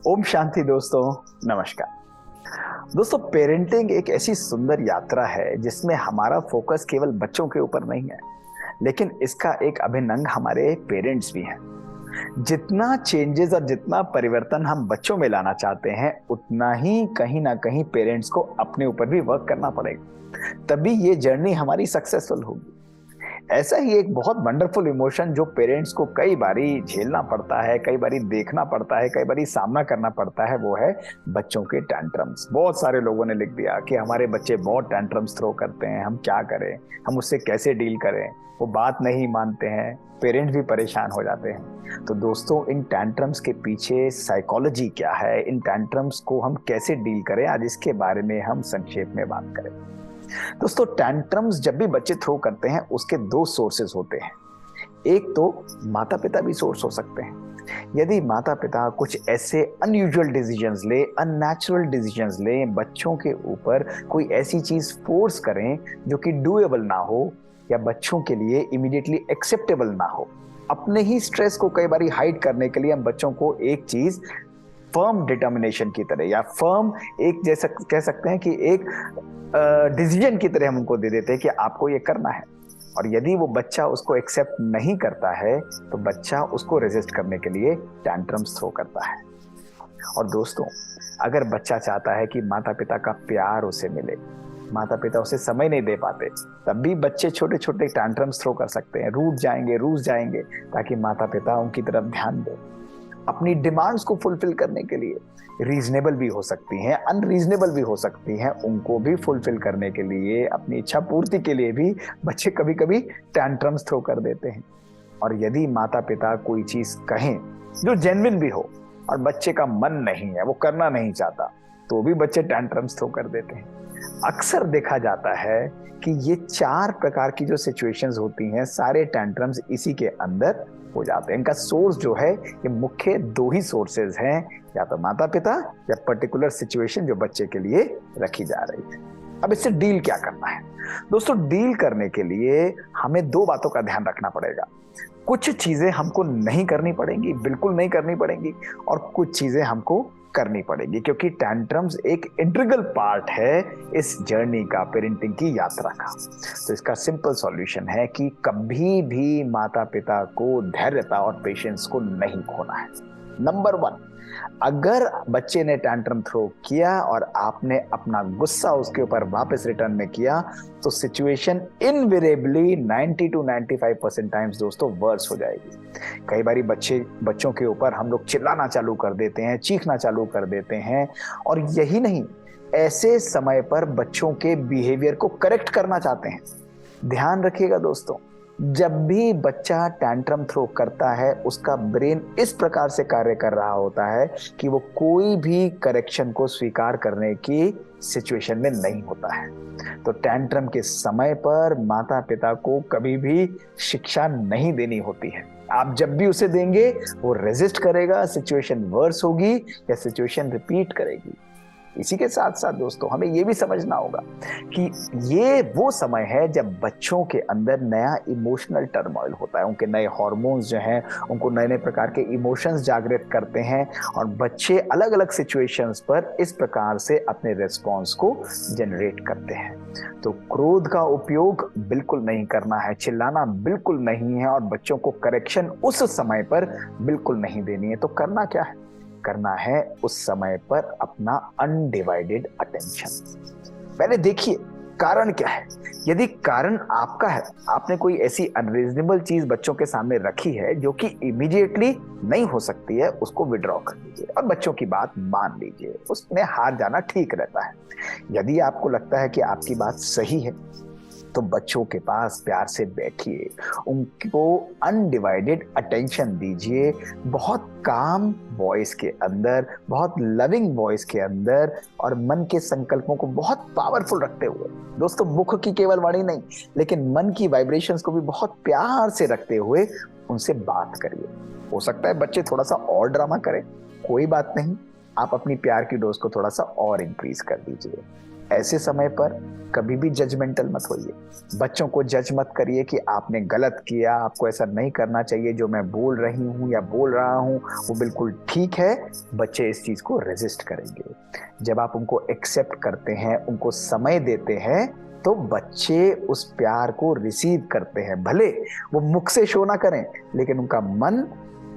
ओम शांति दोस्तों। नमस्कार दोस्तों। पेरेंटिंग एक ऐसी सुंदर यात्रा है जिसमें हमारा फोकस केवल बच्चों के ऊपर नहीं है, लेकिन इसका एक अभिन्न अंग हमारे पेरेंट्स भी हैं। जितना चेंजेस और जितना परिवर्तन हम बच्चों में लाना चाहते हैं, उतना ही कहीं ना कहीं पेरेंट्स को अपने ऊपर भी वर्क करना पड़ेगा, तभी ये जर्नी हमारी सक्सेसफुल होगी। ऐसा ही एक बहुत वंडरफुल इमोशन जो पेरेंट्स को कई बारी झेलना पड़ता है, कई बारी देखना पड़ता है, कई बारी सामना करना पड़ता है, वो है बच्चों के टैंट्रम्स। बहुत सारे लोगों ने लिख दिया कि हमारे बच्चे बहुत टैंट्रम्स थ्रो करते हैं, हम क्या करें, हम उससे कैसे डील करें, वो बात नहीं मानते हैं, पेरेंट्स भी परेशान हो जाते हैं। तो दोस्तों, इन टैंट्रम्स के पीछे साइकोलॉजी क्या है, इन टैंट्रम्स को हम कैसे डील करें, आज इसके बारे में हम संक्षेप में बात करें। दोस्तों, टैंट्रम्स जब भी बच्चे थ्रो करते हैं उसके दो सोर्सेज होते हैं। एक तो माता पिता भी सोर्स हो सकते हैं। यदि माता पिता कुछ ऐसे अनयूजुअल डिसीजंस ले, अननेचुरल डिसीजंस ले, बच्चों के ऊपर कोई ऐसी चीज फोर्स करें जो कि डूएबल ना हो या बच्चों के लिए इमीडिएटली एक्सेप्टेबल ना हो, अपने ही स्ट्रेस को कई बार हाइड करने के लिए हम बच्चों को एक चीज फर्म डिटर्मिनेशन की तरह या फर्म एक जैसा कह सकते हैं कि एक डिसीजन की तरह हम उनको दे देते हैं कि आपको ये करना है। और यदि वो बच्चा उसको एक्सेप्ट नहीं करता है तो बच्चा उसको रेजिस्ट करने के लिए टैंट्रम्स थ्रो करता है। और दोस्तों, अगर बच्चा चाहता है कि माता पिता का प्यार उसे मिले, माता पिता उसे समय नहीं दे पाते, तब भी बच्चे छोटे छोटे टैंट्रम्स थ्रो कर सकते हैं, रूठ जाएंगे ताकि माता पिता उनकी तरफ ध्यान दे। अपनी डिमांड्स को फुलफिल करने के लिए रीजनेबल भी हो सकती हैं, अनरीजनेबल भी हो सकती हैं, उनको भी फुलफिल करने के लिए, अपनी इच्छा पूर्ति के लिए भी बच्चे कभी कभी टैंट्रम्स थ्रो कर देते हैं। और यदि माता पिता कोई चीज कहें जो जेन्युइन भी हो और बच्चे का मन नहीं है, वो करना नहीं चाहता, तो भी बच्चे टैंट्रम्स थ्रो कर देते हैं। अक्सर देखा जाता है कि ये 4 प्रकार की जो सिचुएशंस होती हैं, सारे टैंट्रम्स इसी के अंदर हो जाते हैं। इनका सोर्स जो है, ये मुख्य 2 ही सोर्सेज हैं, या तो माता पिता या पर्टिकुलर सिचुएशन जो बच्चे के लिए रखी जा रही है। अब इससे डील क्या करना है दोस्तों? डील करने के लिए हमें 2 बातों का ध्यान रखना पड़ेगा। कुछ चीजें हमको नहीं करनी पड़ेंगी, बिल्कुल नहीं करनी पड़ेंगी, और कुछ चीजें हमको करनी पड़ेगी, क्योंकि टैंट्रम्स एक इंटीग्रल पार्ट है इस जर्नी का, पेरेंटिंग की यात्रा का। तो इसका सिंपल सॉल्यूशन है कि कभी भी माता पिता को धैर्यता और पेशेंस को नहीं खोना है। नंबर 1, अगर बच्चे ने टैंट्रम थ्रो किया और आपने अपना गुस्सा उसके ऊपर वापस रिटर्न में किया, तो सिचुएशन इनवेरिएबली 90 to 95% टाइम्स दोस्तों वर्स हो जाएगी। कई बारी बच्चों के ऊपर हम लोग चिल्लाना चालू कर देते हैं, चीखना चालू कर देते हैं, और यही नहीं, ऐसे समय पर बच्चों के बिहेवियर को करेक्ट करना चाहते हैं। ध्यान रखिएगा दोस्तों, जब भी बच्चा टैंट्रम थ्रो करता है, उसका ब्रेन इस प्रकार से कार्य कर रहा होता है कि वो कोई भी करेक्शन को स्वीकार करने की सिचुएशन में नहीं होता है। तो टैंट्रम के समय पर माता पिता को कभी भी शिक्षा नहीं देनी होती है। आप जब भी उसे देंगे, वो रेजिस्ट करेगा, सिचुएशन वर्स होगी या सिचुएशन रिपीट करेगी। इसी के साथ साथ दोस्तों, हमें यह भी समझना होगा कि ये वो समय है जब बच्चों के अंदर नया इमोशनल टर्मोइल होता है, उनके नए हार्मोन्स जो हैं, उनको नए नए प्रकार के इमोशंस जागृत करते हैं, और बच्चे अलग अलग सिचुएशंस पर इस प्रकार से अपने रिस्पॉन्स को जनरेट करते हैं। तो क्रोध का उपयोग बिल्कुल नहीं करना है, चिल्लाना बिल्कुल नहीं है, और बच्चों को करेक्शन उस समय पर बिल्कुल नहीं देनी है। तो करना क्या है? करना है उस समय पर अपना अनडिवाइडेड अटेंशन। पहले देखिए कारण क्या है। यदि कारण आपका है, आपने कोई ऐसी अनरीजनेबल चीज बच्चों के सामने रखी है जो कि इमीडिएटली नहीं हो सकती है, उसको विड्रॉ कर लीजिए और बच्चों की बात मान लीजिए। उसमें हार जाना ठीक रहता है। यदि आपको लगता है कि आपकी बात सही है, तो बच्चों के पास प्यार से बैठिए, उनको अनडिवाइडेड अटेंशन दीजिए, बहुत काम वॉइस के अंदर, बहुत लविंग वॉइस के अंदर, और मन के संकल्पों को बहुत पावरफुल रखते हुए। दोस्तों, मुख की केवल वाणी नहीं, लेकिन मन की वाइब्रेशंस को भी बहुत प्यार से रखते हुए उनसे बात करिए। हो सकता है बच्चे थोड़ा सा और ड्रामा करें, कोई बात नहीं, आप अपनी प्यार की डोज को थोड़ा सा और इंक्रीज कर दीजिए। ऐसे समय पर कभी भी जजमेंटल मत होइए। बच्चों को जज मत करिए कि आपने गलत किया, आपको ऐसा नहीं करना चाहिए, जो मैं बोल रही हूँ या बोल रहा हूँ वो बिल्कुल ठीक है। बच्चे इस चीज को रेजिस्ट करेंगे। जब आप उनको एक्सेप्ट करते हैं, उनको समय देते हैं, तो बच्चे उस प्यार को रिसीव करते हैं। भले वो मुख से शो ना करें, लेकिन उनका मन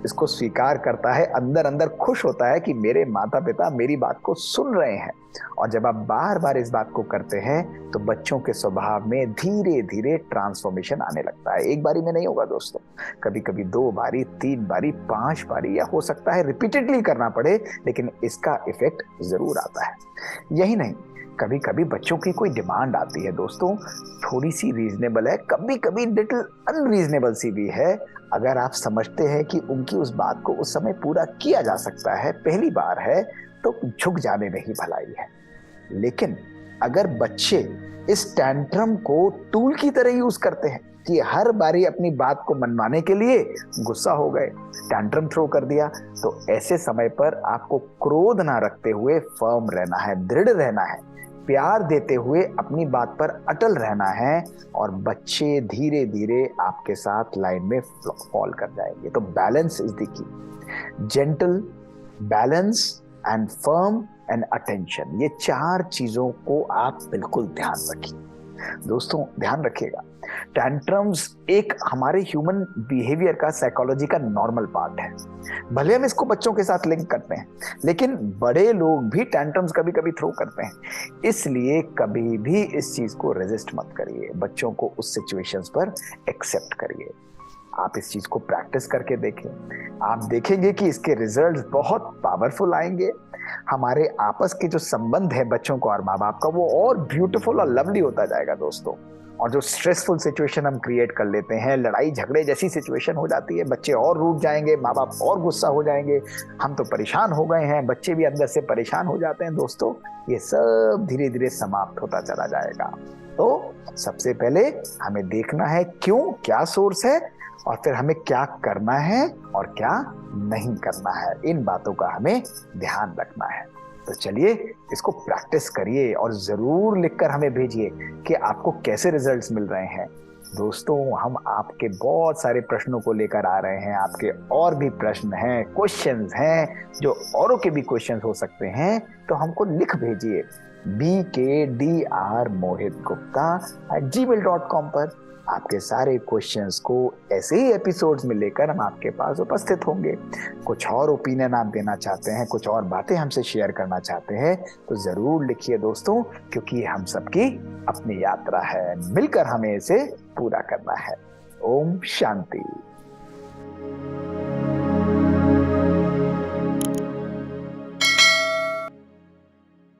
इसको स्वीकार करता है, अंदर अंदर खुश होता है कि मेरे माता पिता मेरी बात को सुन रहे हैं। और जब आप बार बार इस बात को करते हैं तो बच्चों के स्वभाव में धीरे धीरे ट्रांसफॉर्मेशन आने लगता है। एक बारी में नहीं होगा दोस्तों, कभी कभी 2 बारी, 3 बारी, 5 बारी, या हो सकता है रिपीटेडली करना पड़े, लेकिन इसका इफेक्ट जरूर आता है। यही नहीं, कभी कभी बच्चों की कोई डिमांड आती है दोस्तों, थोड़ी सी रीजनेबल है, कभी कभी लिटिल अनरीजनेबल सी भी है। अगर आप समझते हैं कि उनकी उस बात को उस समय पूरा किया जा सकता है, पहली बार है, तो झुक जाने में ही भलाई है। लेकिन अगर बच्चे इस टैंट्रम को टूल की तरह यूज करते हैं कि हर बारी अपनी बात को मनवाने के लिए गुस्सा हो गए, टैंट्रम थ्रो कर दिया, तो ऐसे समय पर आपको क्रोध ना रखते हुए फर्म रहना है, दृढ़ रहना है, प्यार देते हुए अपनी बात पर अटल रहना है, और बच्चे धीरे धीरे आपके साथ लाइन में फॉल कर जाएंगे। तो balance is the key. Gentle, balance and firm and attention, ये 4 चीजों को आप बिल्कुल ध्यान रखिए। दोस्तों ध्यान रखिएगा, टैंट्रम्स एक हमारे ह्यूमन बिहेवियर का, साइकोलॉजी का नॉर्मल पार्ट है। भले हम इसको बच्चों के साथ लिंक करते हैं, लेकिन बड़े लोग भी टैंट्रम्स कभी कभी थ्रो करते हैं। इसलिए कभी भी इस चीज को रेजिस्ट मत करिए, बच्चों को उस सिचुएशंस पर एक्सेप्ट करिए। आप इस चीज को प्रैक्टिस करके देखें, आप देखेंगे कि इसके रिजल्ट्स बहुत पावरफुल आएंगे। हमारे आपस के जो संबंध है बच्चों को और माँ बाप का, वो और ब्यूटीफुल और लवली होता जाएगा दोस्तों। और जो स्ट्रेसफुल सिचुएशन हम क्रिएट कर लेते हैं, लड़ाई झगड़े जैसी सिचुएशन हो जाती है, बच्चे और रूठ जाएंगे, माँ बाप और गुस्सा हो जाएंगे, हम तो परेशान हो गए हैं, बच्चे भी अंदर से परेशान हो जाते हैं दोस्तों। ये सब धीरे धीरे समाप्त होता चला जाएगा। तो सबसे पहले हमें देखना है क्यों, क्या सोर्स है, और फिर हमें क्या करना है और क्या नहीं करना है। इन बातों का हमें ध्यान रखना है। तो चलिए इसको प्रैक्टिस करिए और जरूर लिखकर हमें भेजिए कि आपको कैसे रिजल्ट्स मिल रहे हैं। दोस्तों हम आपके बहुत सारे प्रश्नों को लेकर आ रहे हैं, आपके और भी प्रश्न हैं, क्वेश्चंस हैं, जो औरों के भी क्वेश्चंस हो सकते हैं, तो हमको लिख भेजिए bkdrmohitgupta@gmail.com पर। आपके सारे क्वेश्चंस को ऐसे ही एपिसोड्स में लेकर हम आपके पास उपस्थित होंगे। कुछ और ओपिनियन आप देना चाहते हैं, कुछ और बातें हमसे शेयर करना चाहते हैं, तो जरूर लिखिए दोस्तों, क्योंकि हम सबकी अपनी यात्रा है, मिलकर हमें इसे पूरा करना है। ओम शांति।